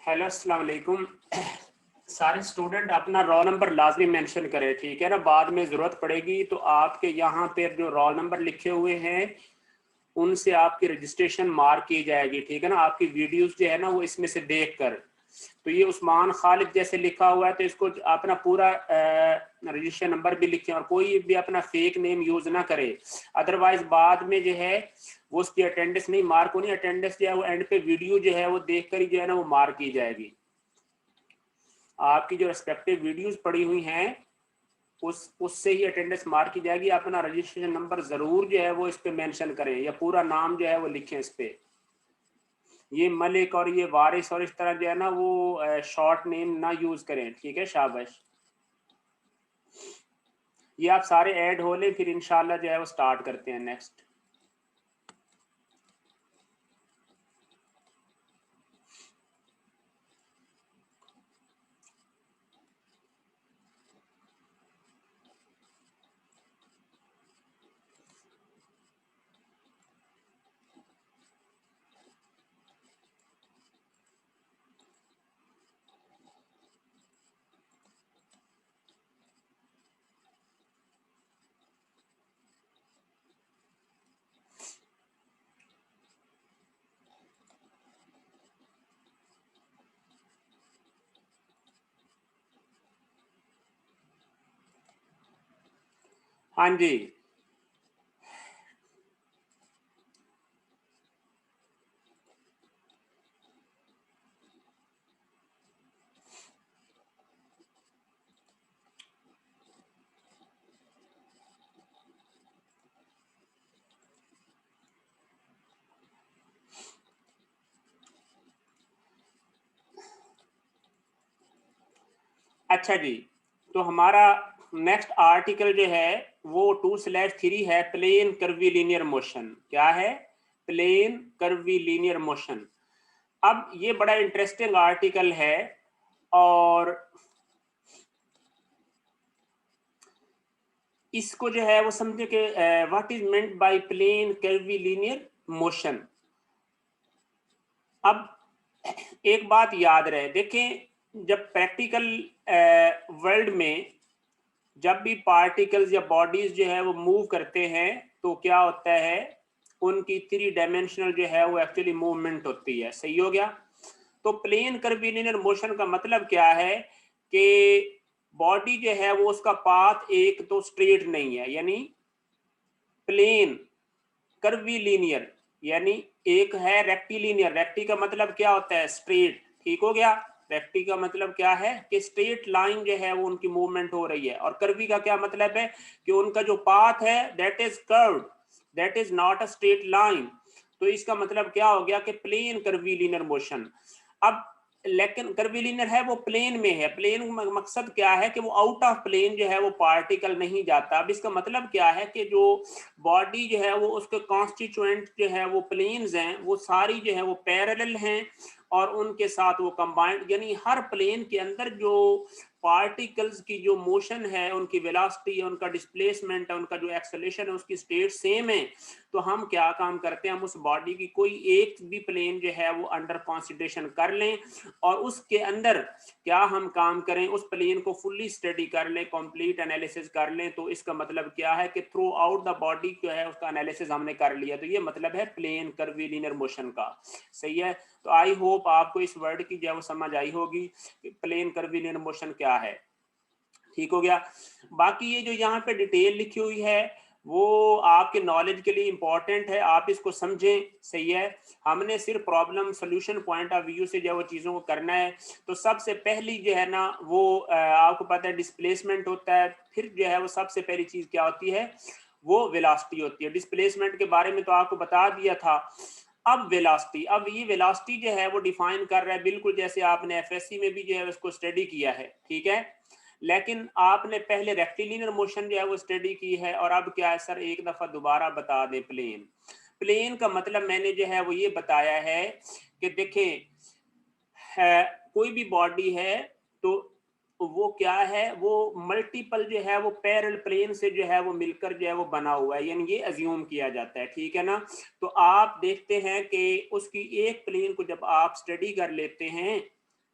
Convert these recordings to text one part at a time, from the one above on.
Hello अस्सलाम वालेकुम। सारे स्टूडेंट अपना रोल नंबर लाजमी मेंशन करें, ठीक है ना। बाद में ज़रूरत पड़ेगी तो आपके यहाँ पे जो रोल नंबर लिखे हुए हैं उनसे आपकी रजिस्ट्रेशन मार्क की जाएगी, ठीक है ना। आपकी वीडियोस जो है ना वो इसमें से देख कर, तो ये उस्मान खालिद जैसे लिखा हुआ है तो इसको अपना पूरा रजिस्ट्रेशन नंबर भी लिखें और कोई भी अपना फेक नेम यूज़ ना करे। अदरवाइज बाद में जो है वो उसकी अटेंडेंस नहीं मार्क होनी, अटेंडेंस जो है वो एंड पे वीडियो जो है वो देख कर ही जो है ना वो मार्क की जाएगी। आपकी जो रेस्पेक्टिव वीडियोस पड़ी हुई हैं उससे ही अटेंडेंस मार्क की जाएगी। अपना रजिस्ट्रेशन नंबर जरूर जो है वो इस पे मेंशन करें या पूरा नाम जो है वो लिखें इस पे। ये मलिक और ये वारिस और इस तरह जो है ना वो शॉर्ट नेम ना यूज करें, ठीक है। शाबाश। ये आप सारे ऐड हो लें फिर इंशाल्लाह जो है वो स्टार्ट करते हैं नेक्स्ट। हाँ जी। अच्छा जी, तो हमारा नेक्स्ट आर्टिकल जो है वो 2/3 है, प्लेन कर्वीलिनियर मोशन। क्या है? Plane curvilinear motion. अब ये बड़ा इंटरेस्टिंग आर्टिकल है और इसको जो है वो समझे कि what is meant by plane curvilinear motion. अब एक बात याद रहे, देखें जब प्रैक्टिकल वर्ल्ड में जब भी पार्टिकल्स या बॉडीज जो है वो मूव करते हैं तो क्या होता है, उनकी 3 डायमेंशनल जो है वो एक्चुअली मूवमेंट होती है। सही हो गया। तो प्लेन कर्वीलिनियर मोशन का मतलब क्या है कि बॉडी जो है वो उसका पाथ एक तो स्ट्रेट नहीं है, यानी प्लेन कर्वीलिनियर, यानी एक है रेक्टिलिनियर। रेक्टी का मतलब क्या होता है? स्ट्रेट। ठीक हो गया। रेक्टी का मतलब क्या है कि स्ट्रेट लाइन जो है वो उनकी मूवमेंट हो रही है। और कर्वी का क्या मतलब है कि उनका जो पाथ है that is curved, that is not a straight line. तो इसका मतलब क्या हो गया कि प्लेन कर्वीलिनियर मोशन। अब लेकिन कर्वीलिनियर है वो प्लेन में है। प्लेन मकसद क्या है कि वो आउट ऑफ प्लेन जो है वो पार्टिकल नहीं जाता। अब इसका मतलब क्या है कि जो बॉडी जो है वो उसके कॉन्स्टिट्यूएंट जो है वो प्लेन्स हैं वो सारी जो है वो पैरेलल हैं और उनके साथ वो कंबाइंड, यानी हर प्लेन के अंदर जो पार्टिकल्स की जो मोशन है, उनकी वेलोसिटी है, उनका डिस्प्लेसमेंट है, उनका जो एक्सेलरेशन है, उसकी स्टेट सेम है। तो हम क्या काम करते हैं, हम उस बॉडी की कोई एक भी प्लेन जो है वो अंडर कंसीडरेशन कर लें और उसके अंदर क्या हम काम करें, उस प्लेन को फुल्ली स्टडी कर लें, कंप्लीट एनालिसिस कर लें। तो इसका मतलब क्या है कि थ्रू आउट द बॉडी जो है उसका एनालिसिस हमने कर लिया। तो ये मतलब है प्लेन कर्वीलिनियर मोशन का। सही है। तो आई होप आपको इस वर्ड की जो है वो समझ आई होगी कि प्लेन कर्वीलिनियर मोशन क्या है। ठीक हो गया। बाकी ये जो यहाँ पे डिटेल लिखी हुई है वो आपके नॉलेज के लिए इंपॉर्टेंट है, आप इसको समझें। सही है। हमने सिर्फ problem solution point of view से जो है वो चीज़ों को करना है। तो सबसे पहली जो है ना वो आपको पता है डिस्प्लेसमेंट होता है। फिर जो है वो सबसे पहली चीज़ क्या होती है, वो वेलोसिटी होती है। डिस्प्लेसमेंट के बारे में तो आपको बता दिया था। अब वेलोसिटी, अब ये वेलोसिटी जो है वो डिफाइन कर रहा है बिल्कुल जैसे आपने एफएससी में भी जो है उसको स्टडी किया है। ठीक है। लेकिन आपने पहले रेक्टिलिनियर मोशन जो है वो स्टडी की है और अब क्या है सर, एक दफा दोबारा बता दें। प्लेन, प्लेन का मतलब मैंने जो है वो ये बताया है कि देखें है, कोई भी बॉडी है तो वो क्या है, वो मल्टीपल जो है वो पैरेलल प्लेन से जो है वो मिलकर जो है वो बना हुआ है, यानी ये अज्यूम किया जाता है। ठीक है ना। तो आप देखते हैं कि उसकी एक प्लेन को जब आप स्टडी कर लेते हैं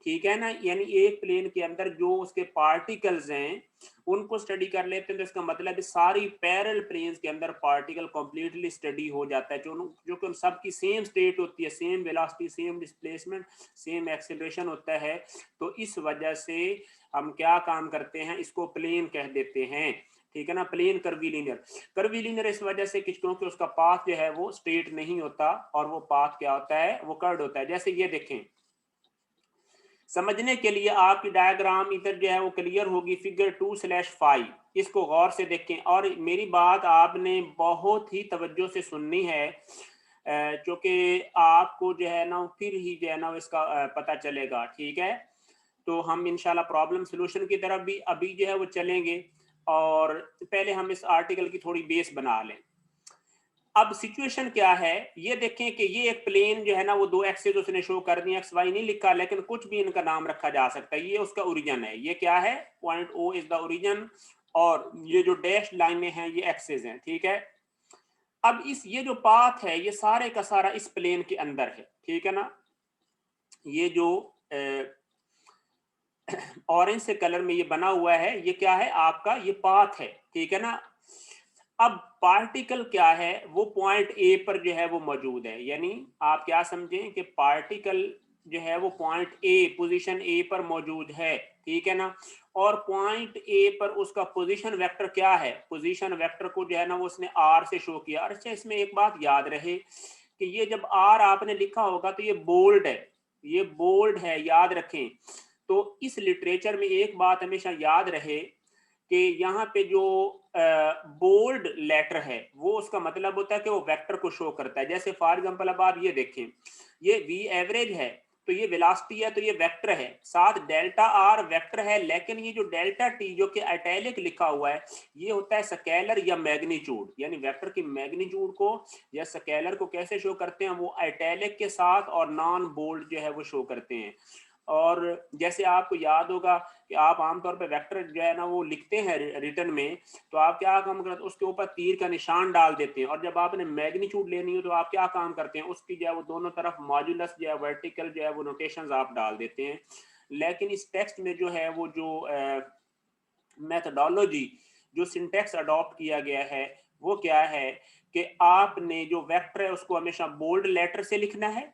ठीक है ना, यानी एक प्लेन के अंदर जो उसके पार्टिकल्स हैं उनको स्टडी कर लेते हैं, तो इसका मतलब है सारी पैरेलल प्लेन्स के अंदर पार्टिकल कंप्लीटली स्टडी हो जाता है, जो कि उन सब की सेम स्टेट होती है, same velocity, same displacement, same acceleration होता है। तो इस वजह से हम क्या काम करते हैं, इसको प्लेन कह देते हैं। ठीक है ना, प्लेन कर्वीलिनियर। कर्वीलिनियर इस वजह से क्योंकि उसका पाथ जो है वो स्ट्रेट नहीं होता, और वो पाथ क्या होता है, वो कर्व्ड होता है। जैसे ये देखें, समझने के लिए आपकी डायग्राम इधर जो है वो क्लियर होगी, फिगर 2/5, इसको गौर से देखें और मेरी बात आपने बहुत ही तवज्जो से सुननी है, क्योंकि आपको जो है ना फिर ही जो है ना इसका पता चलेगा। ठीक है, तो हम इंशाल्लाह प्रॉब्लम सॉल्यूशन की तरफ भी अभी जो है वो चलेंगे, और पहले हम इस आर्टिकल की थोड़ी बेस बना लें। अब सिचुएशन क्या है, ये देखें कि ये एक प्लेन जो है ना वो दो एक्सेस उसने शो कर दिया, एक्स वाई नहीं लिखा, लेकिन कुछ भी इनका नाम रखा जा सकता है। ये उसका ओरिजिन है, ये क्या है, point O is the origin, और ये जो डैश लाइनें हैं ये एक्सेस हैं। ठीक है, अब ये जो पाथ है ये सारे का सारा इस प्लेन के अंदर है। ठीक है ना, ये जो ऑरेंज से कलर में ये बना हुआ है, ये क्या है, आपका ये पाथ है। ठीक है ना, अब पार्टिकल क्या है, वो पॉइंट ए पर जो है वो मौजूद है, यानी आप क्या समझें कि पार्टिकल जो है वो पॉइंट ए, पोजीशन ए पर मौजूद है। ठीक है ना, और पॉइंट ए पर उसका पोजीशन वेक्टर क्या है, पोजीशन वेक्टर को जो है ना वो उसने आर से शो किया। अच्छा, इसमें एक बात याद रहे कि ये जब आर आपने लिखा होगा तो ये बोल्ड है, ये बोल्ड है, याद रखें। तो इस लिटरेचर में एक बात हमेशा याद रहे कि यहाँ पे जो बोल्ड लेटर है वो उसका मतलब होता है कि वो वेक्टर को शो करता है। जैसे फॉर एग्जांपल अब आप ये देखें, ये वी एवरेज है, तो ये वेलोसिटी है, तो ये वेक्टर है, साथ डेल्टा आर वेक्टर है, लेकिन ये जो डेल्टा टी जो कि इटैलिक लिखा हुआ है ये होता है स्केलर या मैग्नीट्यूड, यानी वेक्टर की मैग्नीट्यूड को या स्केलर को कैसे शो करते हैं, वो इटैलिक के साथ और नॉन बोल्ड जो है वो शो करते हैं। और जैसे आपको याद होगा कि आप आमतौर पे वेक्टर जो है ना वो लिखते हैं रिटर्न में, तो आप क्या काम करते हैं, उसके ऊपर तीर का निशान डाल देते हैं, और जब आपने मैग्नीट्यूड लेनी हो तो आप क्या काम करते हैं, उसकी जो है वो दोनों तरफ मॉड्यूलस जो है वर्टिकल जो है वो नोटेशंस आप डाल देते हैं। लेकिन इस टेक्स्ट में जो है वो जो मेथडोलॉजी, जो सिंटेक्स अडॉप्ट किया गया है वो क्या है कि आपने जो वेक्टर है उसको हमेशा बोल्ड लेटर से लिखना है,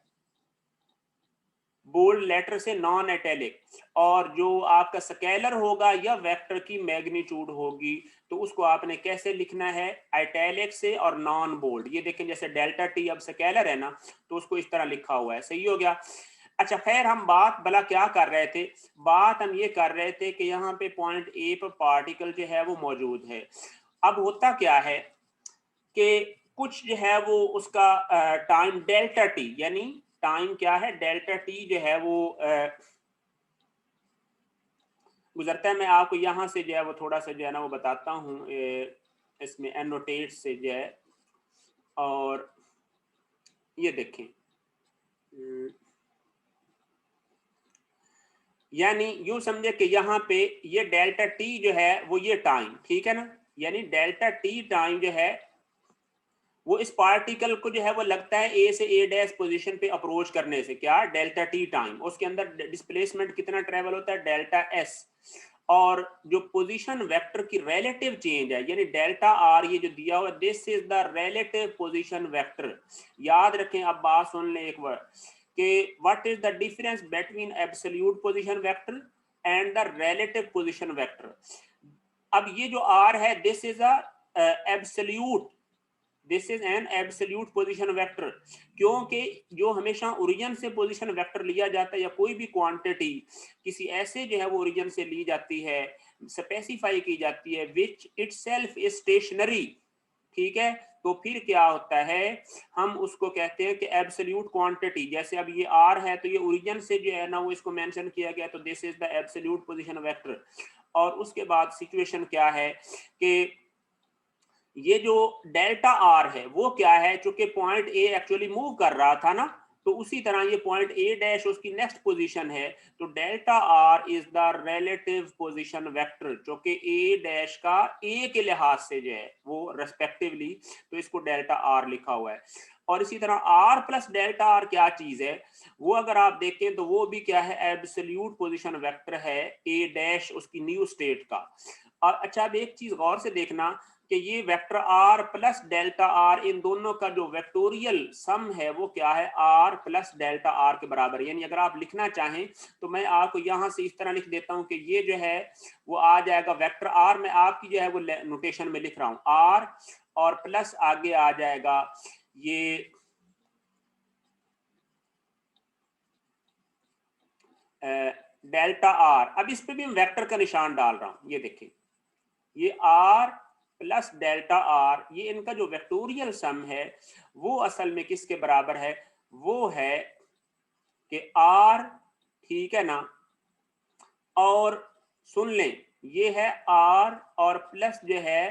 बोल्ड लेटर से, नॉन इटैलिक, और जो आपका स्केलर होगा या वेक्टर की मैग्नीट्यूड होगी तो उसको आपने कैसे लिखना है, इटैलिक से और नॉन बोल्ड। ये देखें जैसे डेल्टा टी अब स्केलर है ना, तो उसको इस तरह लिखा हुआ है। सही हो गया। अच्छा, खैर हम बात भला क्या कर रहे थे, बात हम ये कर रहे थे कि यहाँ पे पॉइंट ए पर पार्टिकल जो है वो मौजूद है। अब होता क्या है कि कुछ जो है वो उसका टाइम डेल्टा टी, यानी टाइम क्या है, डेल्टा टी जो है वो गुजरता है। मैं आपको यहाँ से जो है वो थोड़ा सा जो है ना वो बताता हूँ, इसमें एनोटेट से जो है, और ये देखें, यानी यूं समझे कि यहाँ पे ये डेल्टा टी जो है वो ये टाइम, ठीक है ना, यानी डेल्टा टी टाइम जो है वो इस पार्टिकल को जो है वो लगता है ए से ए डैश पोजीशन पे अप्रोच करने से, क्या, डेल्टा टी टाइम, उसके अंदर डिस्प्लेसमेंट कितना ट्रेवल होता है, डेल्टा एस, और जो पोजीशन वेक्टर की रिलेटिव चेंज है यानी डेल्टा आर, ये जो दिया हुआ, this is the relative position vector. याद रखें, अब बात सुन लें एक बार कि what is the difference between absolute position vector and the relative position vector. अब ये जो आर है, this is a absolute, this is an absolute position vector, क्योंकि जो हमेशा ओरिजिन से पोजीशन वेक्टर लिया जाता है या कोई भी क्वांटिटी किसी ऐसे जो है वो ओरिजिन से ली जाती है, स्पेसिफाई की जाती है, विच इटसेल्फ इज स्टेशनरी, ठीक है, तो फिर क्या होता है, हम उसको कहते हैं कि एब्सोल्यूट क्वांटिटी। जैसे अब ये आर है तो ये ओरिजिन से जो है ना वो इसको मेंशन किया गया, तो this is the absolute position vector. और उसके बाद सिचुएशन क्या है कि ये जो डेल्टा आर है वो क्या है, चूंकि पॉइंट ए एक्चुअली मूव कर रहा था ना, तो उसी तरह ये पॉइंट ए डैश उसकी नेक्स्ट पोजीशन है, तो delta R is the relative position vector जो कि ए डैश का ए के लिहाज से जो है वो रेस्पेक्टिवली, तो इसको डेल्टा आर लिखा हुआ है। और इसी तरह आर प्लस डेल्टा आर क्या चीज है, वो अगर आप देखें तो वो भी क्या है, एब्सोल्यूट पोजीशन वेक्टर है ए डैश उसकी न्यू स्टेट का। और अच्छा अब एक चीज गौर से देखना कि ये vector R plus delta R, इन दोनों का जो वेक्टोरियल सम है वो क्या है, आर प्लस डेल्टा आर के बराबर। यानी अगर आप लिखना चाहें तो मैं आपको यहां से इस तरह लिख देता हूं कि ये जो है वो आ जाएगा वेक्टर आर, मैं आपकी जो है वो नोटेशन में लिख रहा हूं आर, और प्लस आगे आ जाएगा ये डेल्टा आर। अब इस पे भी मैं वेक्टर का निशान डाल रहा हूं, ये देखिए ये आर प्लस डेल्टा आर, ये इनका जो वेक्टोरियल सम है वो असल में किसके बराबर है, वो है कि आर, ठीक है ना, और सुन लें ये है आर और प्लस जो है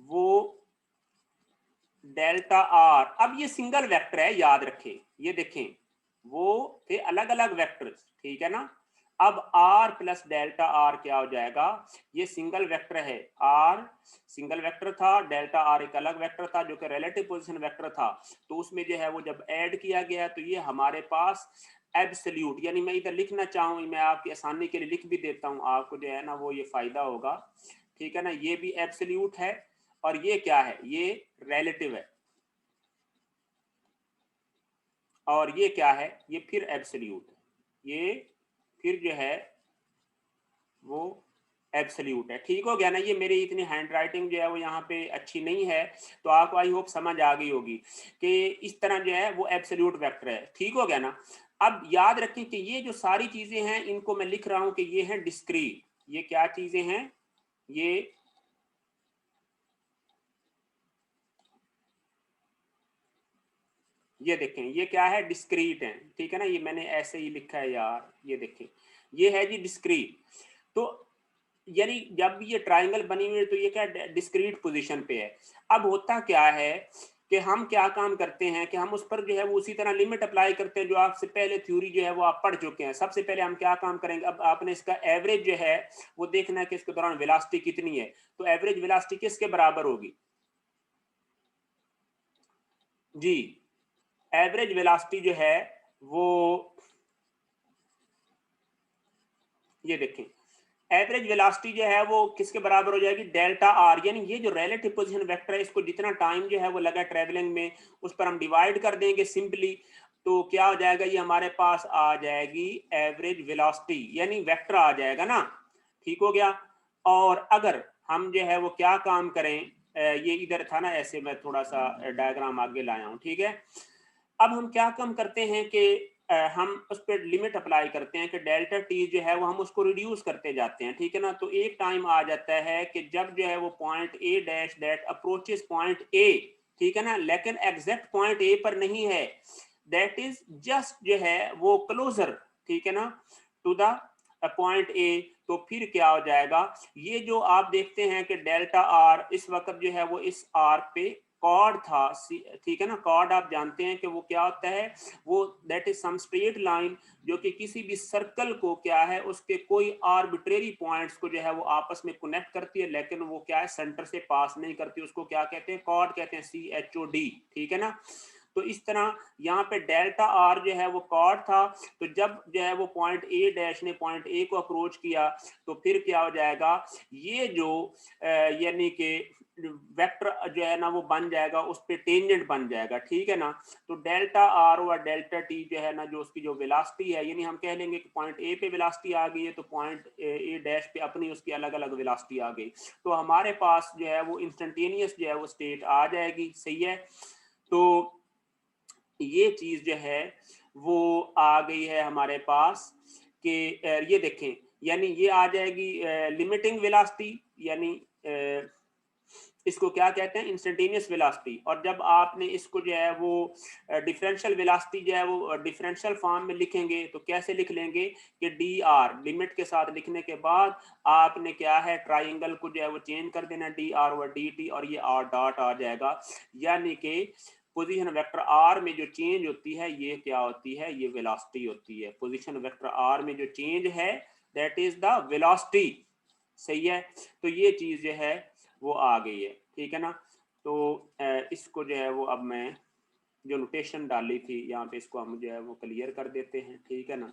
वो डेल्टा आर। अब ये सिंगल वेक्टर है, याद रखें, ये देखें वो थे अलग अलग वेक्टर्स, ठीक है ना। अब आर प्लस डेल्टा आर क्या हो जाएगा, ये सिंगल वेक्टर है, आर सिंगल वेक्टर था, डेल्टा आर एक अलग वेक्टर था जो कि रिलेटिव पोजीशन वेक्टर था। तो उसमें जो है वो जब ऐड किया गया तो ये हमारे पास एब्सोल्यूट, यानी मैं इधर लिखना चाहूँ, मैं आपकी आसानी के लिए लिख भी देता हूँ, आपको जो है ना वो ये फायदा होगा, ठीक है ना। ये भी एब्सोल्यूट है और ये क्या है, ये रिलेटिव है, और ये क्या है, ये फिर एब्सोल्यूट है, ये फिर जो है वो एब्सोल्यूट है। ठीक हो गया ना। ये मेरी इतनी हैंड राइटिंग जो है वो यहाँ पे अच्छी नहीं है, तो आपको आई होप समझ आ गई होगी कि इस तरह जो है वो एब्सोल्यूट वेक्टर है। ठीक हो गया ना। अब याद रखें कि ये जो सारी चीजें हैं इनको मैं लिख रहा हूं कि ये है डिस्क्रीट। ये क्या चीजें हैं, ये देखें ये क्या है, डिस्क्रीट है, ठीक है ना। ये मैंने ऐसे ही लिखा है यार, ये देखें ये है जी डिस्क्रीट। तो यानी जब ये ट्राइंगल बनी हुई है तो ये क्या डिस्क्रीट पोजीशन पे है। अब होता क्या है कि हम क्या काम करते हैं कि हम उस पर जो है वो उसी तरह लिमिट अप्लाई करते हैं जो आपसे पहले थ्योरी जो है वो आप पढ़ चुके हैं। सबसे पहले हम क्या काम करेंगे, अब आपने इसका एवरेज जो है वो देखना है कि इसके दौरान वेलोसिटी कितनी है। तो एवरेज वेलोसिटी किसके बराबर होगी जी, एवरेज वेलोसिटी जो है वो, ये देखें एवरेज वेलोसिटी जो है वो किसके बराबर हो जाएगी, डेल्टा आर। यानी ये जो रिलेटिव पोजीशन वेक्टर है इसको जितना टाइम जो है वो लगा ट्रेवलिंग में उस पर हम डिवाइड कर देंगे सिंपली, तो क्या हो जाएगा, ये हमारे पास आ जाएगी एवरेज वेलोसिटी, यानी वेक्टर आ जाएगा ना। ठीक हो गया। और अगर हम जो है वो क्या काम करें, ये इधर था ना, ऐसे मैं थोड़ा सा डायग्राम आगे लाया हूं, ठीक है। अब हम क्या काम करते हैं कि हम उस पर लिमिट अप्लाई करते हैं कि डेल्टा टी जो है वो हम उसको रिड्यूस करते जाते हैं, ठीक है ना। तो एक टाइम आ जाता है कि जब जो है वो point A dash that approaches point A, ठीक है ना, लेकिन एग्जैक्ट पॉइंट ए पर नहीं है, दैट इज जस्ट जो है वो क्लोजर, ठीक है ना, टू द पॉइंट ए। तो फिर क्या हो जाएगा, ये जो आप देखते हैं कि डेल्टा आर इस वक्त जो है वो इस आर पे कॉर्ड था, ठीक है ना। कॉर्ड आप जानते हैं कि वो क्या होता है, वो that is some straight line जो कि किसी भी सर्कल को क्या है उसके कोई आर्बिट्रेरी पॉइंट्स को जो है वो आपस में कनेक्ट करती है, लेकिन वो क्या है सेंटर से पास नहीं करती, उसको क्या कहते हैं, कॉर्ड कहते हैं, CHOD, ठीक है ना। तो इस तरह यहाँ पे डेल्टा आर जो है वो कॉर्ड था, तो जब जो है वो पॉइंट ए डैश ने पॉइंट ए को अप्रोच किया तो फिर क्या हो जाएगा, ये जो यानी कि वेक्टर जो है ना वो बन जाएगा, उस पे टेंजेंट बन जाएगा, ठीक है ना। तो डेल्टा आर और डेल्टा टी जो है ना, जो उसकी जो वेलोसिटी है, यानी हम कह लेंगे कि पॉइंट ए पे वेलोसिटी आ गई है तो पॉइंट ए डैश पे अपनी उसकी अलग अलग वेलोसिटी आ गई, तो हमारे पास जो है वो इंस्टेंटेनियस जो है वो स्टेट आ जाएगी, सही है। तो ये चीज जो है वो आ गई है हमारे पास कि ये देखें, यानी ये आ जाएगी लिमिटिंग वेलोसिटी, यानी इसको क्या कहते हैं, इंस्टेंटेनियस वेलोसिटी। और जब आपने इसको जो है वो डिफरेंशियल वेलोसिटी जो है वो डिफरेंशियल फॉर्म में लिखेंगे तो कैसे लिख लेंगे कि डी आर लिमिट के साथ लिखने के बाद आपने क्या है ट्राइंगल को जो है वो चेंज कर देना, डी आर और डी टी, और ये आर डॉट आ जाएगा, यानी कि पोजीशन वेक्टर आर में जो चेंज होती है ये क्या होती है, ये वेलोसिटी होती है। पोजीशन वेक्टर आर में जो चेंज है दैट इज द वेलोसिटी। सही है, तो ये चीज जो है वो आ गई है, ठीक है ना। तो इसको जो है वो अब मैं जो नोटेशन डाली थी यहाँ पे इसको हम जो है वो क्लियर कर देते हैं, ठीक है ना।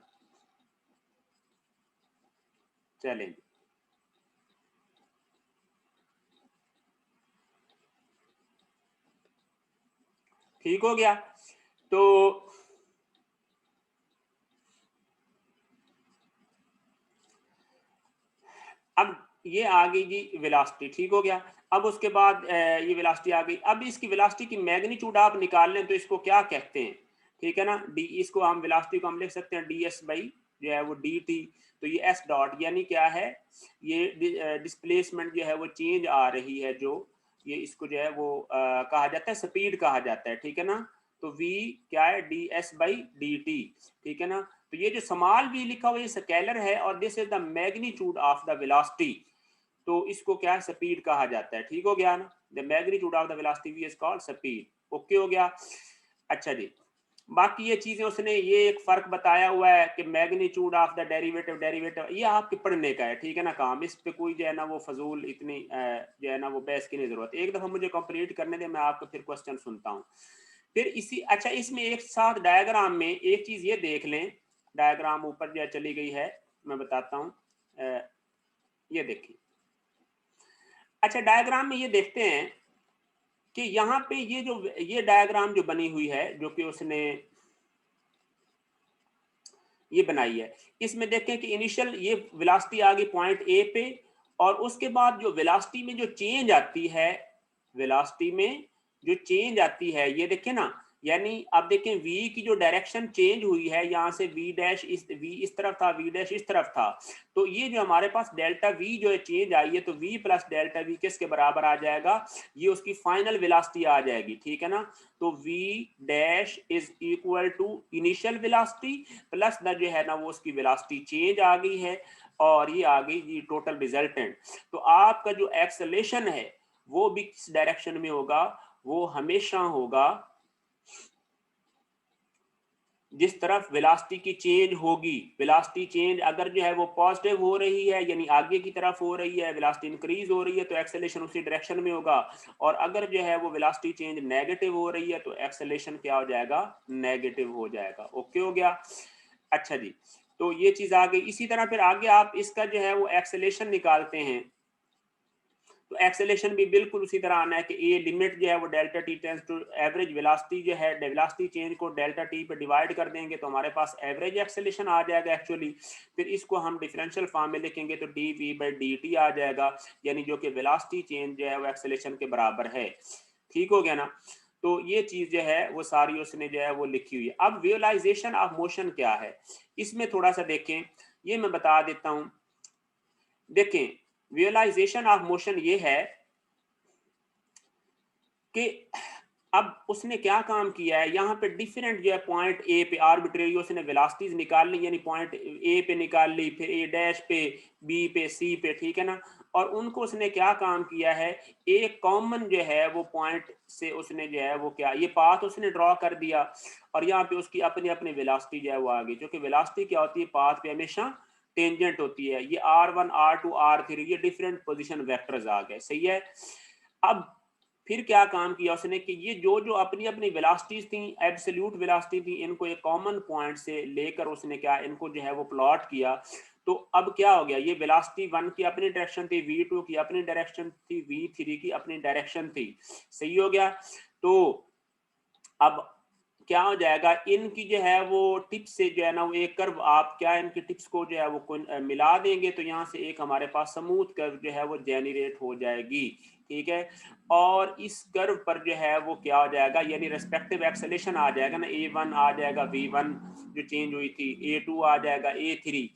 चलें, ठीक हो गया। तो अब ये आ गई जी वेलोसिटी, ठीक हो गया। अब उसके बाद ये वेलोसिटी आ गई। अब इसकी वेलोसिटी की मैग्नीट्यूड आप निकाल लें तो इसको क्या कहते हैं, ठीक है ना। डी, इसको हम वेलोसिटी को हम लिख सकते हैं डी एस बाई जो है वो डी टी। तो ये एस डॉट यानी क्या है, ये डिस्प्लेसमेंट जो है वो चेंज आ रही है, जो ये इसको जो है वो कहा जाता है स्पीड कहा जाता है, ठीक है ना। तो v क्या है, D S by d T, ठीक है ना। तो ये जो स्मॉल v लिखा हुआ ये स्केलर है और this is the magnitude of the velocity. तो इसको क्या स्पीड कहा जाता है, ठीक हो गया ना। The magnitude of the velocity v is called speed. Okay हो गया। अच्छा जी, बाकी ये चीजें उसने ये एक फर्क बताया हुआ है कि magnitude of the derivative, derivative ये आपके पढ़ने का है, ठीक है ना काम। इस पे कोई जो है ना वो फजूल इतनी जो है ना वो बहस की नहीं जरूरत। एक दफा मुझे कंप्लीट करने दे, मैं आपका फिर क्वेश्चन सुनता हूँ। फिर इसी अच्छा इसमें एक साथ डायग्राम में एक चीज ये देख लें, डायग्राम ऊपर जो चली गई है मैं बताता हूँ, ये देखिए। अच्छा डायग्राम में ये देखते हैं कि यहाँ पे ये जो ये डायग्राम जो बनी हुई है जो कि उसने ये बनाई है, इसमें देखें कि इनिशियल ये वेलोसिटी आ गई पॉइंट ए पे और उसके बाद जो वेलोसिटी में जो चेंज आती है, वेलोसिटी में जो चेंज आती है ये देखिए ना, यानी आप देखें v की जो डायरेक्शन चेंज हुई है, यहाँ से v डैश v इस तरफ था, v डैश इस तरफ था। तो ये जो हमारे पास डेल्टा v जो है चेंज आई है, तो v प्लस डेल्टा v किसके बराबर आ जाएगा, ये उसकी फाइनल वेलोसिटी आ जाएगी, ठीक है ना। तो v dash is equal to initial velocity plus the जो है ना वो उसकी वेलोसिटी चेंज आ गई है और ये आ गई ये टोटल रिजल्टेंट। तो आपका जो एक्सेलेरेशन है वो भी किस डायरेक्शन में होगा, वो हमेशा होगा जिस तरफ वेलोसिटी की चेंज होगी। वेलोसिटी चेंज अगर जो है वो पॉजिटिव हो रही है यानी आगे की तरफ हो रही है, वेलोसिटी इंक्रीज हो रही है तो एक्सेलेरेशन उसी डायरेक्शन में होगा। और अगर जो है वो वेलोसिटी चेंज नेगेटिव हो रही है तो एक्सेलेरेशन क्या हो जाएगा, नेगेटिव हो जाएगा। ओके हो गया। अच्छा जी, तो ये चीज आ गई। इसी तरह फिर आगे आप इसका जो है वो एक्सेलेरेशन निकालते हैं तो एक्सेलेरेशन भी बिल्कुल उसी तरह आना है कि ए लिमिट जो है वो delta t tends to average velocity जो है, वेलोसिटी चेंज को डेल्टा टी पे डिवाइड कर देंगे तो हमारे पास एवरेज एक्सेलेरेशन आ जाएगा एक्चुअली। फिर इसको हम डिफरेंशियल फॉर्म में लिखेंगे तो d v by d t आ जाएगा, यानी जो कि वेलोसिटी चेंज जो है वो एक्सेलेरेशन के बराबर है। ठीक हो गया ना। तो ये चीज जो है वो सारी उसने जो है वो लिखी हुई है। अब विजुअलाइजेशन ऑफ मोशन क्या है, इसमें थोड़ा सा देखें, ये मैं बता देता हूं। देखें विजुअलाइजेशन ऑफ मोशन ये है कि अब उसने क्या काम किया है, यहाँ पे डिफरेंट जो है पॉइंट ए पे आर्बिट्रेरी उसने वेलोसिटीज निकाल ली, यानी पॉइंट ए पे निकाल ली, फिर ए डैश पे, बी पे, सी पे, ठीक है ना। और उनको उसने क्या काम किया है, एक कॉमन जो है वो पॉइंट से उसने जो है वो क्या ये पाथ उसने ड्रॉ कर दिया और यहाँ पे उसकी अपनी अपनी वेलोसिटी जो है वो आ गई। जो कि वेलोसिटी क्या होती है, पाथ पे हमेशा टेंजेंट होती है। ये R1 R2 R3 ये डिफरेंट पोजिशन वेक्टर्स आ गए, सही है। अब फिर क्या काम किया उसने कि ये जो जो अपनी अपनी वेलोसिटीज थी, एब्सोल्यूट वेलोसिटी थी, इनको एक कॉमन पॉइंट से लेकर उसने क्या इनको जो है वो प्लॉट किया। तो अब क्या हो गया, ये वेलोसिटी 1 की अपनी डायरेक्शन थी, v2 की अपनी डायरेक्शन थी, v3 की अपनी डायरेक्शन थी, सही हो गया। तो अब क्या हो जाएगा, इनकी जो है वो टिप्स से जो है ना वो एक कर्व आप क्या इनकी टिप्स को जो है वो मिला देंगे तो यहाँ से एक हमारे पास स्मूथ कर्व जो है वो जेनरेट हो जाएगी, ठीक है। और इस कर्व पर जो है वो क्या हो जाएगा, यानी रेस्पेक्टिव एक्सेलेरेशन आ जाएगा ना, a1 आ जाएगा v1 जो चेंज हुई थी, a2 आ जाएगा a3।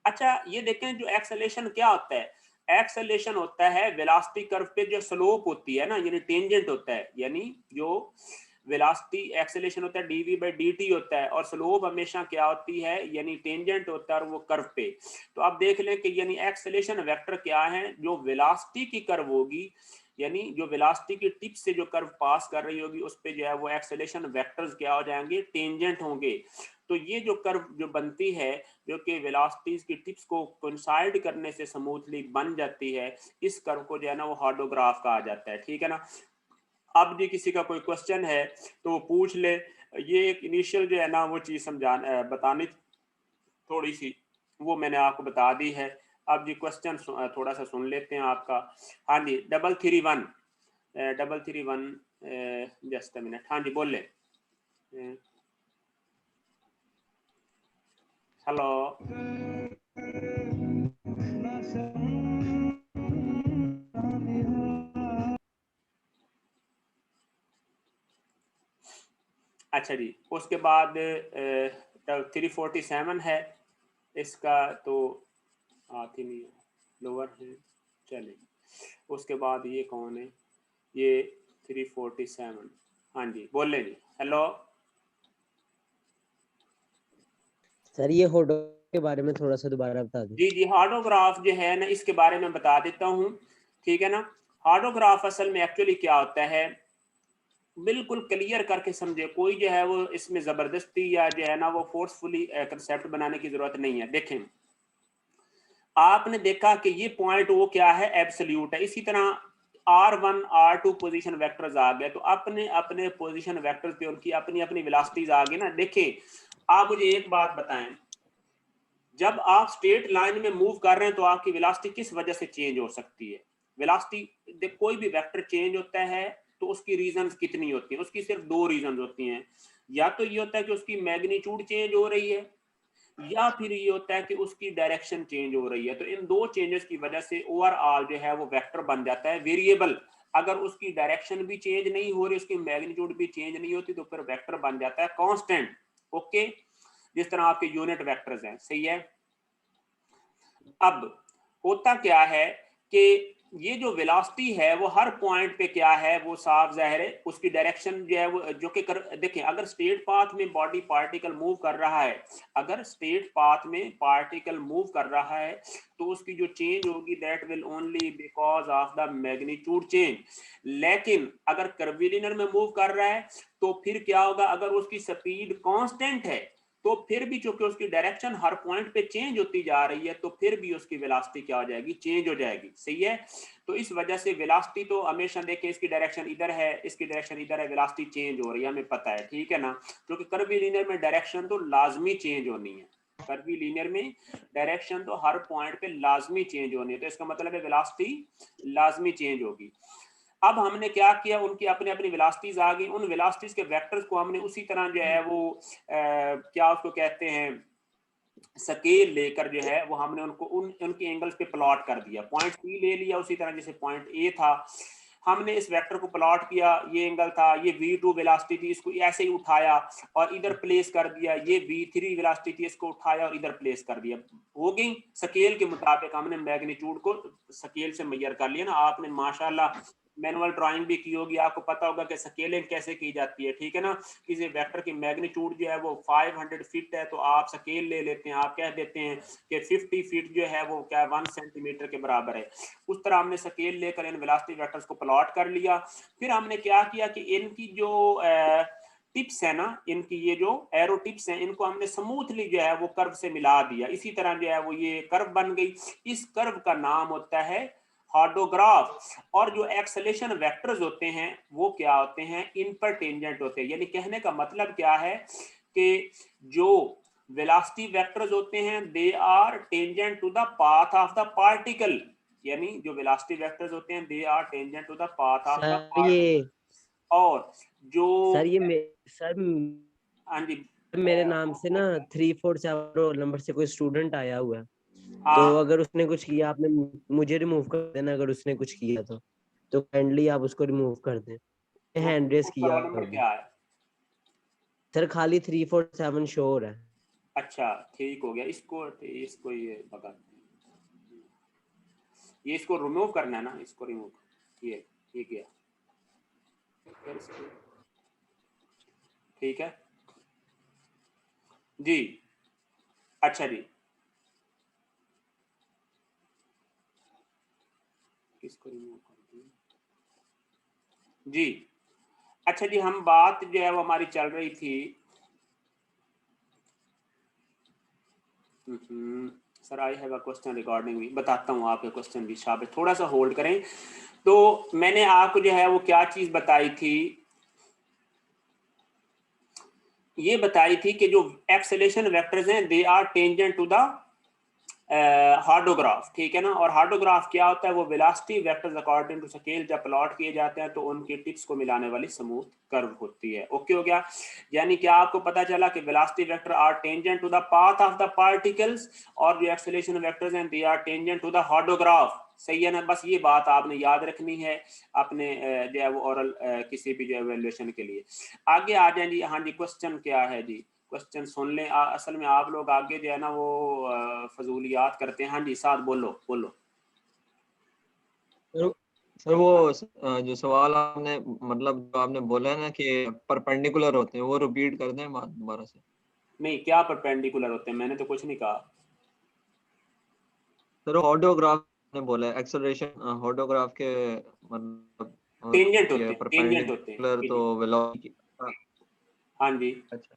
अच्छा ये देखें जो एक्सेलेरेशन क्या होता है, एक्सेलेरेशन होता है वेलोसिटी कर्व पे जो स्लोप होती है ना, यानी टेंजेंट होता है, यानी जो वेलोसिटी एक्सेलेरेशन होता है dv बाई dt होता है और स्लोप हमेशा क्या होती है, यानी टेंजेंट होता है और वो कर्व पे। तो आप देख लें कि यानी एक्सेलेरेशन वेक्टर क्या है, जो वेलोसिटी की कर्व होगी यानी जो वेलोसिटी की टिप से जो कर्व पास कर रही होगी उस पे जो है वो एक्सेलेरेशन वेक्टर्स क्या हो जाएंगे, टेंजेंट होंगे। तो ये जो कर्व जो बनती है जो कि वेलोसिटीज की टिप्स को कोइंसाइड करने से स्मूथली बन जाती है, इस कर्व को जो है ना वो हार्डोग्राफ कहा जाता है। ठीक है ना। अब भी किसी का कोई क्वेश्चन है तो वो पूछ ले। ये एक इनिशियल जो है ना वो चीज बतानी थोड़ी सी, वो मैंने आपको बता दी है। अब जी क्वेश्चन थोड़ा सा सुन लेते हैं आपका। हाँ जी, 331 331 जस्ट अ मिनट। हाँ जी बोले। हेलो। अच्छा जी, उसके बाद 347 है इसका, तो आती नहीं है, लोअर है, चलिए। उसके बाद ये कौन है, ये 347। हाँ जी बोले जी। हेलो सर ये होडो के बारे में थोड़ा सा दोबारा बता दें। जी जी, हार्डोग्राफ जो है ना इसके बारे में बता देता हूँ। ठीक है ना। हार्डोग्राफ असल में एक्चुअली क्या होता है, बिल्कुल क्लियर करके समझे, कोई जो है वो इसमें जबरदस्ती या जो है ना वो फोर्सफुली कंसेप्ट बनाने की जरूरत नहीं है। देखें, आपने देखा कि ये पॉइंट वो क्या है, एब्सोल्यूट है। इसी तरह R1 R2 पोजीशन वेक्टर्स आ गए, तो अपने अपने पोजीशन वेक्टर्स पे उनकी अपनी अपनी वेलोसिटीज आ गई ना। देखिए, आप मुझे एक बात बताएं, जब आप स्ट्रेट लाइन में मूव कर रहे हैं तो आपकी वेलोसिटी किस वजह से चेंज हो सकती है। वेलोसिटी कोई भी वेक्टर चेंज होता है तो उसकी रीजंस कितनी होती हैं, उसकी सिर्फ दो रीजंस होती हैं। या तो ये होता है कि उसकी मैग्नीट्यूड चेंज हो रही है, या फिर ये होता है कि उसकी डायरेक्शन चेंज हो रही है। तो इन दो चेंजेस की वजह से ओवरऑल जो है वो वेक्टर बन जाता है वेरिएबल। अगर उसकी डायरेक्शन भी चेंज नहीं हो रही, उसकी मैग्नीट्यूड भी चेंज नहीं होती, तो फिर वेक्टर बन जाता है कांस्टेंट। ओके, जिस तरह आपके यूनिट वेक्टर्स हैं, सही है। अब होता क्या है कि ये जो वेलोसिटी है वो हर पॉइंट पे क्या है, वो साफ जाहिर है उसकी डायरेक्शन जो है वो जो कि देखें, अगर स्ट्रेट पाथ में बॉडी पार्टिकल मूव कर रहा है, अगर स्ट्रेट पाथ में पार्टिकल मूव कर रहा है तो उसकी जो चेंज होगी that will only because of the magnitude change. लेकिन अगर कर्वीलिनियर में मूव कर रहा है तो फिर क्या होगा, अगर उसकी स्पीड कांस्टेंट है तो फिर भी चूंकि उसकी डायरेक्शन हर पॉइंट पे चेंज होती जा रही है, तो फिर भी उसकी वेलोसिटी क्या हो जाएगी, चेंज हो जाएगी। सही है। तो इस वजह से वेलोसिटी तो हमेशा देखें, इसकी डायरेक्शन इधर है, इसकी डायरेक्शन इधर है, वेलोसिटी चेंज हो रही है, हमें पता है। ठीक है ना। क्योंकि कर्वीलिनियर में डायरेक्शन तो लाजमी चेंज होनी है, कर्वीलिनियर में डायरेक्शन तो हर पॉइंट पे लाजमी चेंज होनी है, तो इसका मतलब है वेलोसिटी लाजमी चेंज होगी। अब हमने क्या किया, उनकी अपनी अपनी वेलोसिटीज आ गई, उन वेलोसिटीज के वेक्टर्स को हमने उसी तरह जो है वो क्या उसको कहते हैं, स्केल लेकर जो है वो हमने उनको उनके एंगल्स पे प्लॉट कर दिया। पॉइंट सी ले लिया उसी तरह जैसे पॉइंट ए था, हमने इस वेक्टर को प्लॉट किया, ये एंगल था, ये v2 वेलोसिटी थी, इसको ऐसे ही उठाया और इधर प्लेस कर दिया, ये v3 वेलोसिटी थी, इसको उठाया और इधर प्लेस कर दिया। हो गई स्केल के मुताबिक, हमने मैग्नीट्यूड को स्केल से मेजर कर लिया ना। आपने माशाल्लाह मैनुअल ड्राइंग भी की होगी, आपको पता होगा कि स्केलिंग कैसे की जाती है। ठीक है ना। किसी वेक्टर की मैग्नीट्यूड जो है वो 500 फीट है तो आप स्केल ले लेते हैं, आप कह देते हैं कि 50 फीट जो है वो क्या 1 सेंटीमीटर के बराबर है। उस तरह हमने स्केल लेकर इन वेलोसिटी वेक्टर्स को प्लॉट कर लिया। फिर हमने क्या किया कि इनकी जो टिप्स है ना, इनकी ये जो एरो टिप्स हैं, इनको हमने स्मूथली जो है वो कर्व से मिला दिया। इसी तरह जो है वो ये कर्व बन गई। इस कर्व का नाम होता है हार्डोग्राफ। और जो एक्सेलेरेशन वेक्टर्स होते हैं वो क्या होते हैं, इन पर टेंजेंट होते हैं। यानी कहने का मतलब क्या है कि जो वेलोसिटी वेक्टर्स होते हैं they are tangent to the path of the particle. यानी जो वेलोसिटी वेक्टर्स होते हैं they are tangent to the path of the sir particle. ये और जो सर ये सर हाँ जी मेरे नाम से ना 347 रोल नंबर से कोई स्टूडेंट आया हुआ है, तो हाँ, अगर उसने कुछ किया आपने मुझे रिमूव कर देना, अगर उसने कुछ किया तो काइंडली आप उसको रिमूव कर दें। हैंड रेस उसका किया रोल नंबर अभी क्या है। सर, खाली 347 शो हो रहा है। अच्छा ठीक हो गया, इसको इसको ये बता, ये इसको रिमूव करना है ना, इसको रिमूव ये ठीक है, ठीक है जी। अच्छा जी, किसको रिमूव कर दिया, जी। अच्छा जी, हम बात जो है वो हमारी चल रही थी sir, I have a question regarding me, बताता हूँ आपके क्वेश्चन भी, शाबाश, थोड़ा सा होल्ड करें। तो मैंने आपको जो है वो क्या चीज बताई थी, ये बताई थी कि जो एक्सेलेरेशन वेक्टर्स हैं they are tangent to the hodograph, ठीक है ना। और हार्डोग्राफ क्या होता है, वो velocity vectors according to scale जब प्लॉट किए जाते हैं तो उनकी टिप्स को मिलाने वाली स्मूथ कर्व होती है। ओके हो गया। यानी कि आपको पता चला कि velocity vector are tangent to the path of the particles, और जो एक्सेलरेशन वेक्टर्स हैं they are tangent to the hodograph. सही है ना। बस ये बात आपने याद रखनी है अपने जो है वो ओरल किसी भी जो एवेल्युएशन के लिए। आगे आ जाए जी। हाँ जी, क्वेश्चन क्या है जी, क्वेश्चन सुन लें। असल में आप लोग आगे जो है ना वो फजूलियात करते हैं। हाँ जी, साथ बोलो बोलो। सर वो जो सवाल आपने मतलब जो आपने बोला है ना कि परपेंडिकुलर होते हैं, वो रिपीट कर दें दोबारा से। नहीं, क्या परपेंडिकुलर होते हैं, मैंने तो कुछ नहीं कहा। सर ऑटोग्राफ ने बोला है एक्सेलरेशन ऑटोग्राफ के मतलब टेंजेंट ये होते हैं, टेंजेंट होते हैं परपेंडिकुलर जी तो जी। वेलोसिटी। हाँ जी, अच्छा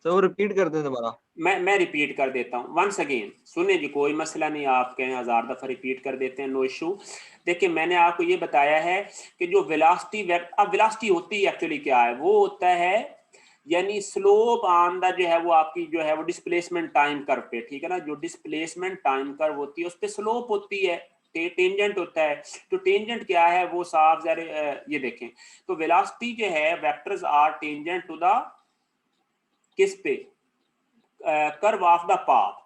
सर वो रिपीट कर दें दोबारा। मैं रिपीट कर देता हूँ वंस अगेन। सुने जी, कोई मसला नहीं, आप कहें 1000 दफा रिपीट कर देते हैं, नो इशू। देखिए, मैंने आपको ये बताया है कि जो वेलोसिटी अब वेलोसिटी होती है एक्चुअली क्या है, वो होता है यानी स्लोप ऑन द जो है वो आपकी जो है वो डिस्प्लेसमेंट टाइम कर्व पे, ठीक है ना। जो डिस्प्लेसमेंट टाइम कर्व होती है उस पर स्लोप होती है, टेंजेंट होता है। तो टेंजेंट क्या है वो साफ जरा ये देखें। तो वेलोसिटी जो है vectors are tangent to the किस पे, कर्व ऑफ द पाथ।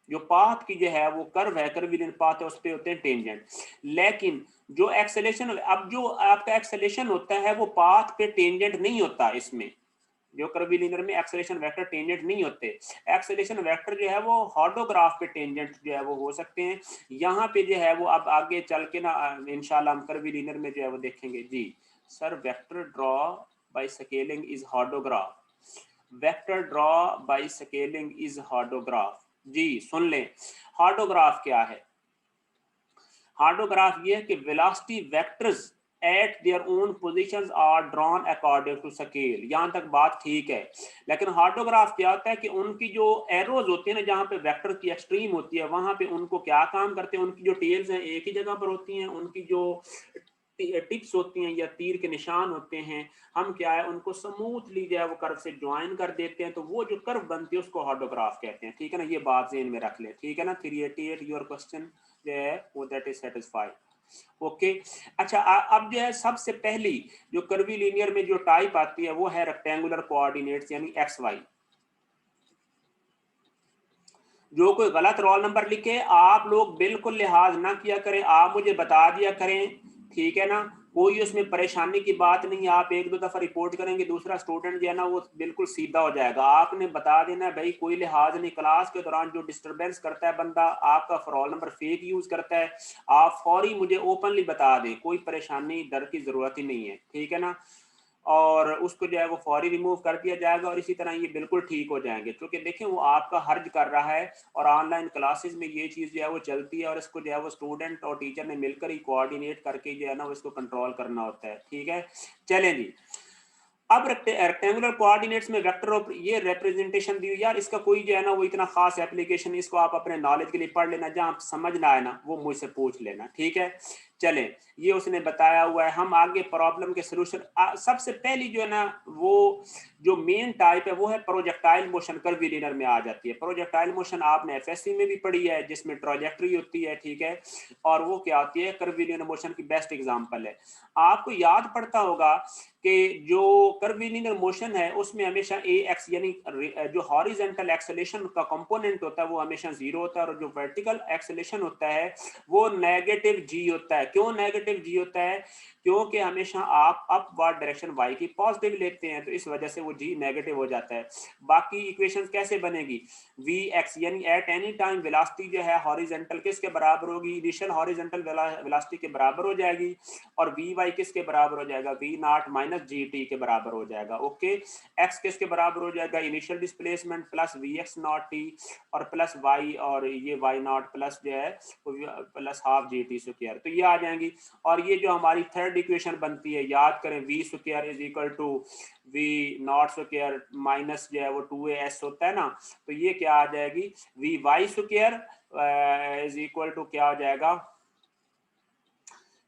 जो पाथ की जो है वो कर्व है, कर्वीलियन पाथ है, उस पे होते हैं टेंजेंट। लेकिन जो एक्सेलेरेशन, अब जो आपका एक्सेलेरेशन होता है वो पाथ पे टेंजेंट नहीं होता। इसमें जो कर्वीलिनियर में एक्सेलेरेशन वेक्टर टेंजेंट नहीं होते। एक्सेलेरेशन वेक्टर जो है वो हार्डोग्राफ पे टेंजेंट जो है वो हो सकते हैं। यहाँ पे जो है वो अब आगे चल के ना इंशाल्लाह हम कर्वीलिनियर में जो है वो देखेंगे जी। Sir, vector draw by scaling is hodograph, vector draw by scaling is hodograph. जी सुन लें, हार्डोग्राफ क्या है। हार्डोग्राफ ये है कि velocity vectors at their own positions are drawn according to scale. यहां तक बात ठीक है। लेकिन हार्डोग्राफ क्या होता है कि उनकी जो एरोज होती है ना, जहां पे वेक्टर की एक्सट्रीम होती है, वहां पे उनको क्या काम करते हैं, उनकी जो टेल्स हैं एक ही जगह पर होती हैं, उनकी जो टिप्स होती हैं या तीर के निशान होते हैं, हम क्या है उनको स्मूथली जो है वो कर्व से ज्वाइन कर देते हैं, तो वो जो कर्व बनती है उसको हार्डोग्राफ कहते हैं। ठीक है ना, ये बात ज़हन में रख ले। ठीक है ना। 388 योर क्वेश्चन जो है वो दैट इज सेटिस्फाइड। ओके। अच्छा, अब जो है सबसे पहली जो कर्वीलिनियर में जो टाइप आती है वो है रेक्टेंगुलर कोऑर्डिनेट्स यानी एक्स वाई। जो कोई गलत रोल नंबर लिखे आप लोग बिल्कुल लिहाज ना किया करें, आप मुझे बता दिया करें, ठीक है ना। कोई उसमें परेशानी की बात नहीं है। आप एक दो दफा रिपोर्ट करेंगे, दूसरा स्टूडेंट जो है ना वो बिल्कुल सीधा हो जाएगा। आपने बता देना है भाई, कोई लिहाज नहीं, क्लास के दौरान जो डिस्टरबेंस करता है बंदा, आपका रोल नंबर फेक यूज करता है, आप फौरी मुझे ओपनली बता दें, कोई परेशानी डर की जरूरत ही नहीं है, ठीक है ना। और उसको जो है वो फौरी रिमूव कर दिया जाएगा और इसी तरह ये बिल्कुल ठीक हो जाएंगे, क्योंकि देखें वो आपका हर्ज कर रहा है और ऑनलाइन क्लासेस में ये चीज़ जो है वो चलती है और इसको जो है वो स्टूडेंट और टीचर ने मिलकर ही कोऑर्डिनेट करके जो है ना इसको कंट्रोल करना होता है। ठीक है, चलें जी। अब रेक्टेंगुलर कोऑर्डिनेट्स में वेक्टर ऑफ ये रिप्रेजेंटेशन दी हुई यार, इसका कोई जो है ना वो इतना खास एप्लीकेशन, इसको आप अपने नॉलेज के लिए पढ़ लेना, जहां आप समझ ना आए ना वो मुझसे पूछ लेना, ठीक है। चलें, ये उसने बताया हुआ है। हम आगे प्रॉब्लम के सोल्यूशन, सबसे पहली जो है ना वो जो मेन टाइप है वो है प्रोजेक्टाइल मोशन, कर्वीलिनियर में आ जाती है। प्रोजेक्टाइल मोशन आपने एफएससी में भी पढ़ी है, जिसमें ट्रॉजेक्टरी होती है, ठीक है। और वो क्या होती है, कर्वीलिनियर मोशन की बेस्ट एग्जांपल है। आपको याद पड़ता होगा कि जो कर्वीलिनियर मोशन है उसमें हमेशा ए एक्स यानी जो हॉरिजेंटल एक्सेलेरेशन का कंपोनेंट होता है वो हमेशा 0 होता है, और जो वर्टिकल एक्सेलेरेशन होता है वो नेगेटिव जी होता है। क्यों नेगेटिव जी होता है? क्योंकि हमेशा आप अपवर्ड डायरेक्शन वाई की पॉजिटिव लेते हैं, तो इस वजह से वो जी नेगेटिव हो जाता है। बाकी इक्वेशंस कैसे बनेगी, वी एक्स यानी एट एनी टाइम वेलोसिटी जो है हॉरिजेंटल किसके बराबर होगी, इनिशियल हॉरिजेंटल वेलोसिटी के बराबर हो जाएगी, और वी वाई किसके बराबर हो जाएगा, v not minus g t के बराबर हो जाएगा। ओके, एक्स किसके बराबर हो जाएगा, initial displacement plus v x not t और प्लस वाई, और ये वाई नॉट प्लस जो है plus half g t square. तो ये आ आ जाएंगी। और ये जो हमारी थर्ड इक्वेशन बनती है, याद करें, v square is equal to v not square minus जो है वो 2as होता है ना, तो ये क्या आ जाएगी, v y square is equal to क्या हो जाएगा,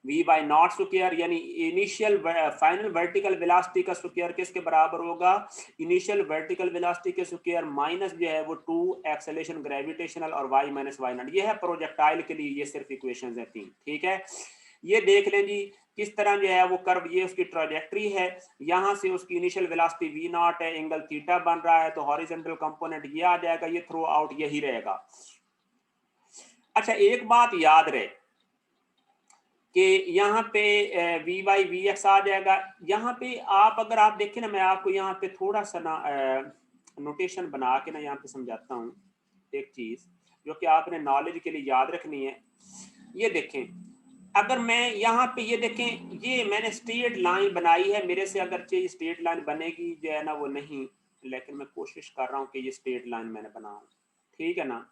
वी बाई नॉट स्क्वायर, यानी इनिशियल फाइनल वर्टिकल वेलोसिटी का स्क्वायर किसके बराबर होगा, इनिशियल वर्टिकल वेलोसिटी के स्क्वायर माइनस जो है वो 2 एक्सेलरेशन ग्रेविटेशनल और y माइनस वाई नॉट। ये है प्रोजेक्टाइल के लिए, ये सिर्फ इक्वेशंस है 3, ठीक है। ये देख लें जी किस तरह जो है वो कर्व, ये उसकी ट्रैजेक्टरी है, यहां से उसकी इनिशियल वेलोसिटी v नॉट है, एंगल थीटा बन रहा है, तो हॉरिजॉन्टल कंपोनेंट ये आ जाएगा, ये थ्रू आउट यही रहेगा। अच्छा एक बात याद रहे कि यहाँ पे वी बाई वी एक्स आ जाएगा। यहाँ पे आप अगर आप देखें ना, मैं आपको यहाँ पे थोड़ा सा ना नोटेशन बना के ना यहाँ पे समझाता हूँ एक चीज जो कि आपने नॉलेज के लिए याद रखनी है। ये देखें, अगर मैं यहाँ पे ये देखें, ये मैंने स्ट्रेट लाइन बनाई है, मेरे से अगर चाहिए स्ट्रेट लाइन बनेगी जो है ना वो नहीं, लेकिन मैं कोशिश कर रहा हूँ कि ये स्ट्रेट लाइन मैंने बनाऊं, ठीक है ना।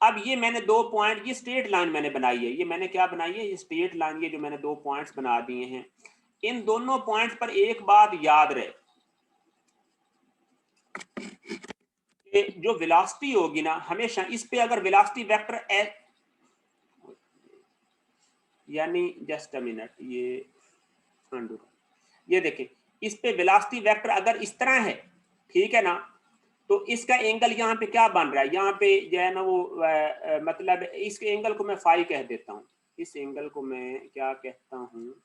अब ये मैंने 2 पॉइंट, ये स्ट्रेट लाइन मैंने बनाई है, ये मैंने क्या बनाई है, ये स्ट्रेट लाइन, ये जो मैंने 2 पॉइंट्स बना दिए हैं, इन दोनों पॉइंट्स पर एक बात याद रहे कि जो वेलोसिटी होगी ना, हमेशा इस पे अगर वेलोसिटी वेक्टर यानी जस्ट अ मिनट, ये देखें, इस पे वेलोसिटी वेक्टर अगर इस तरह है, ठीक है ना, तो इसका एंगल यहाँ पे क्या बन रहा है, यहाँ पे जो है ना वो मतलब इस एंगल को मैं फाई कह देता हूँ, इस एंगल को मैं क्या कहता हूँ,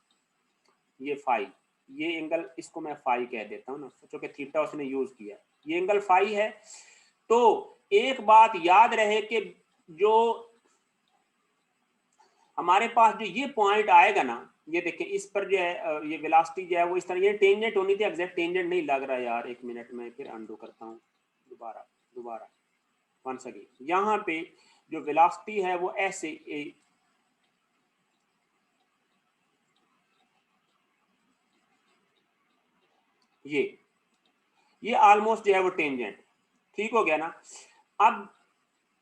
ये फाई, ये एंगल इसको मैं फाई कह देता हूँ ना, सोचो कि थीटा उसने यूज किया, ये एंगल फाई है। तो एक बात याद रहे कि जो हमारे पास जो ये पॉइंट आएगा ना, ये देखें इस पर जो है ये वेलोसिटी जो है वो इस तरह, ये टेंजेंट होनी थी, एग्जैक्ट टेंजेंट नहीं लग रहा यार, एक मिनट में फिर अनडू करता हूँ, दोबारा वंस अगेन। यहाँ पे जो वेलोसिटी है वो ऐसे ये ऑलमोस्ट जो है वो टेंजेंट, ठीक हो गया ना। अब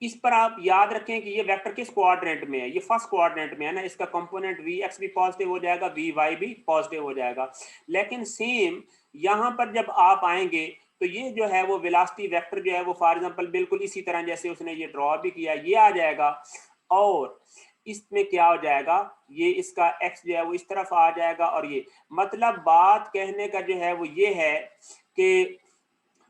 इस पर आप याद रखें कि ये वेक्टर किस क्वाड्रेंट में है, ये फर्स्ट क्वाड्रेंट में है ना, इसका कंपोनेंट वी एक्स भी पॉजिटिव हो जाएगा, वी वाई भी पॉजिटिव हो जाएगा। लेकिन सेम यहाँ पर जब आप आएंगे तो ये जो है वो वेलोसिटी वेक्टर जो है वो फॉर एग्जांपल बिल्कुल इसी तरह जैसे उसने ये ड्रॉ भी किया, ये आ जाएगा, और इसमें क्या हो जाएगा, ये इसका एक्स जो है वो इस तरफ आ जाएगा, और ये मतलब बात कहने का जो है वो ये है कि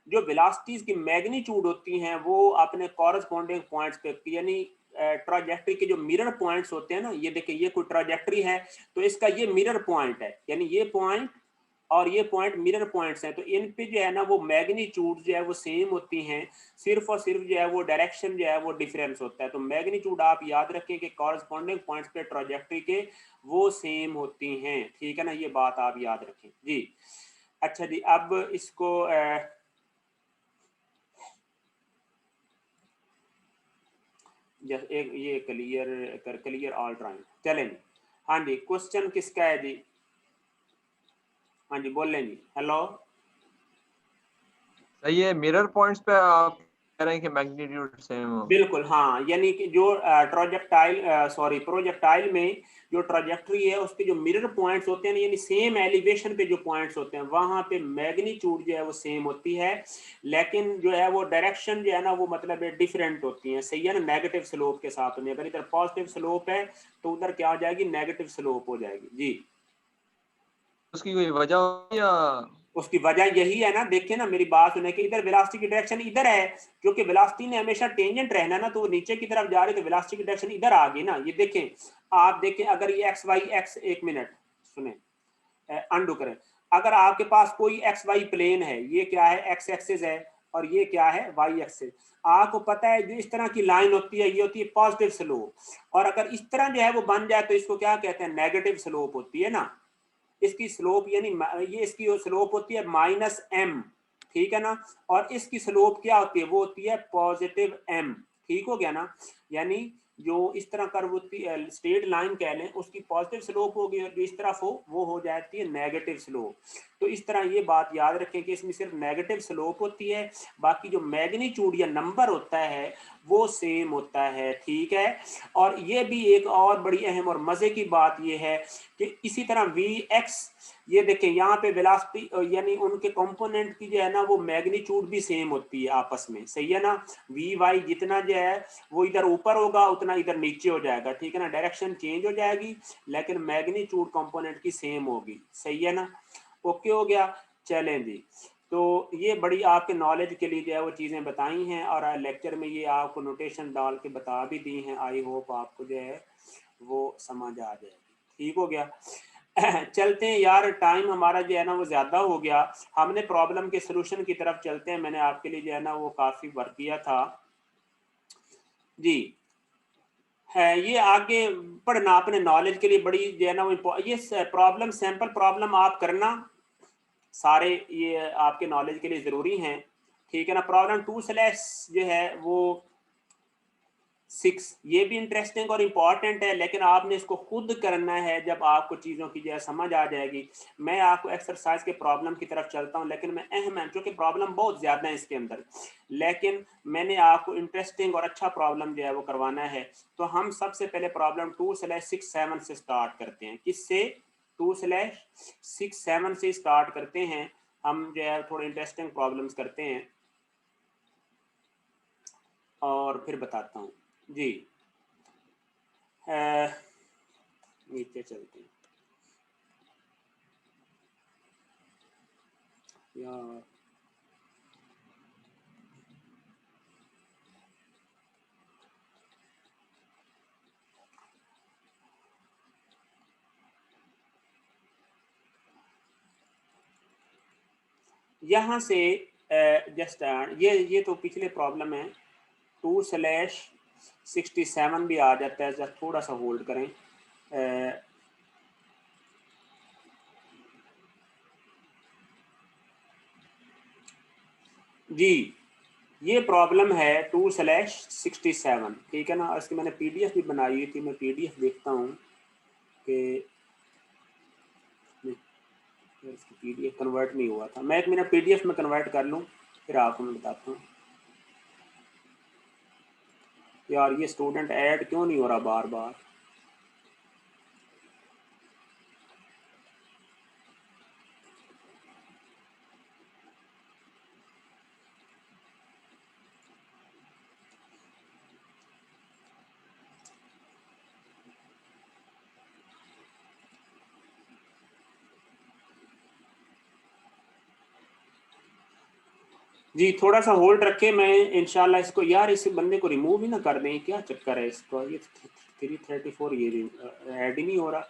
जो वेलोसिटीज की मैग्नीट्यूड होती हैं वो अपने कॉरेस्पॉन्डिंग पॉइंट्स पे, यानी ट्रैजेक्टरी के जो मिरर पॉइंट्स होते हैं ना, ये देखिए ये कोई ट्रैजेक्टरी है तो इसका ये मिरर पॉइंट है, यानी ये पॉइंट और ये पॉइंट मिरर पॉइंट्स हैं, तो इन पे जो है ना वो मैग्नीट्यूड जो है वो सेम होती हैं, सिर्फ और सिर्फ जो है वो डायरेक्शन जो है वो डिफरेंस होता है। तो मैग्नीट्यूड आप याद रखें कि कॉरेस्पॉन्डिंग पॉइंट्स पे ट्रैजेक्टरी के वो सेम होती हैं, ठीक है ना, ये बात आप याद रखें जी। अच्छा जी, अब इसको एक ये क्लियर ऑल ट्राइंगल, चलें। हाँ जी, क्वेश्चन किसका है जी, हाँ जी बोल लें जी, हेलो। सही है, मिरर पॉइंट्स पे आप कह रहे हैं कि मैग्नीट्यूड सेम हो। बिल्कुल हाँ, यानी कि जो प्रोजेक्टाइल में जो ट्रैजेक्टरी है उसके जो मिरर पॉइंट्स होते हैं, यानी सेम एलिवेशन पे जो पॉइंट्स होते हैं वहां पे मैग्नीट्यूड जो है वो सेम होती है, लेकिन जो है वो डायरेक्शन जो है ना वो मतलब डिफरेंट होती है, सही है ना, नेगेटिव स्लोप के साथ होती है। अगर इधर पॉजिटिव स्लोप है तो उधर क्या हो जाएगी, नेगेटिव स्लोप हो जाएगी जी। उसकी कोई वजह हो या उसकी वजह यही है ना, देखिए ना मेरी बात सुने कि इधर वेलोसिटी की डायरेक्शन इधर है, क्योंकि वेलोसिटी ने हमेशा टेंजेंट रहना ना, तो वो नीचे की तरफ जा रही तो वेलोसिटी की डायरेक्शन इधर आ गई ना। ये देखें, आप देखें अगर ये एक्स वाई एक्स, एक मिनट सुने, अनडू करें, अगर आपके पास कोई एक्स वाई प्लेन है, ये क्या है एक्स एक्सिस है और ये क्या है वाई एक्सिस, आपको पता है जो इस तरह की लाइन होती है ये होती है पॉजिटिव स्लोप, और अगर इस तरह जो है वो बन जाए तो इसको क्या कहते हैं, नेगेटिव स्लोप होती है ना। इसकी स्लोप यानी ये इसकी स्लोप होती है -m, ठीक है ना, और इसकी स्लोप क्या होती है, वो होती है पॉजिटिव m, ठीक हो गया ना। यानी जो इस तरह कर्व होती है, स्ट्रेट लाइन कह लें, उसकी पॉजिटिव स्लोप होगी और जो इस तरफ हो वो हो जाती है नेगेटिव स्लोप। तो इस तरह ये बात याद रखें कि इसमें सिर्फ नेगेटिव स्लोप होती है, बाकी जो मैग्नीट्यूड या नंबर होता है वो सेम होता है, ठीक है। और ये भी एक और बड़ी अहम और मजे की बात ये है कि इसी तरह वी एक्स, ये देखें यहाँ पे वेलोसिटी यानी उनके कंपोनेंट की जो है ना वो मैग्नीट्यूड भी सेम होती है आपस में, सही है ना। वी वाई जितना जो है वो इधर ऊपर होगा उतना इधर नीचे हो जाएगा, ठीक है ना, डायरेक्शन चेंज हो जाएगी लेकिन मैग्नीट्यूड कंपोनेंट की सेम होगी, सही है ना। ओके हो गया, चलें जी। तो ये बड़ी आपके नॉलेज के लिए जो है वो चीज़ें बताई हैं और लेक्चर में ये आपको नोटेशन डाल के बता भी दी हैं। आई होप आपको जो है वो समझ आ जाएगी, ठीक हो गया। चलते हैं यार, टाइम हमारा जो है ना वो ज़्यादा हो गया, हमने प्रॉब्लम के सोल्यूशन की तरफ चलते हैं। मैंने आपके लिए जो है ना वो काफ़ी वर्क किया था जी। है ये आगे पढ़ना अपने नॉलेज के लिए बड़ी जो है ना वो ये प्रॉब्लम, सैंपल प्रॉब्लम आप करना सारे, ये आपके नॉलेज के लिए ज़रूरी हैं, ठीक है ना। प्रॉब्लम 2/, जो है वो 6, ये भी इंटरेस्टिंग और इम्पॉर्टेंट है लेकिन आपने इसको खुद करना है जब आपको चीज़ों की जो है समझ आ जाएगी। मैं आपको एक्सरसाइज के प्रॉब्लम की तरफ चलता हूँ लेकिन मैं अहम है क्योंकि प्रॉब्लम बहुत ज़्यादा है इसके अंदर, लेकिन मैंने आपको इंटरेस्टिंग और अच्छा प्रॉब्लम जो है वो करवाना है। तो हम सबसे पहले प्रॉब्लम 2/6-7 से स्टार्ट करते हैं। किससे? 2/6-7 से स्टार्ट करते हैं। हम जो है थोड़े इंटरेस्टिंग प्रॉब्लम्स करते हैं और फिर बताता हूँ जी। नीचे चलते हैं यार, यहाँ से जस्ट ये तो पिछले प्रॉब्लम है। 2/67 भी आ जाता है, जस्ट थोड़ा सा होल्ड करें। जी ये प्रॉब्लम है 2/67, ठीक है ना। इसकी मैंने पीडीएफ भी बनाई हुई थी, मैं पीडीएफ देखता हूँ कि इसकी पीडीएफ कन्वर्ट नहीं हुआ था। मैं एक मिनट पीडीएफ में कन्वर्ट कर लूँ फिर आपको मैं बताता हूँ। यार ये स्टूडेंट ऐड क्यों नहीं हो रहा बार बार? जी थोड़ा सा होल्ड रखे, मैं इंशाल्लाह इसको, यार इस बंदे को रिमूव ही ना कर दें, क्या चक्कर है इसको। ये 334 ये ऐड ही नहीं हो रहा।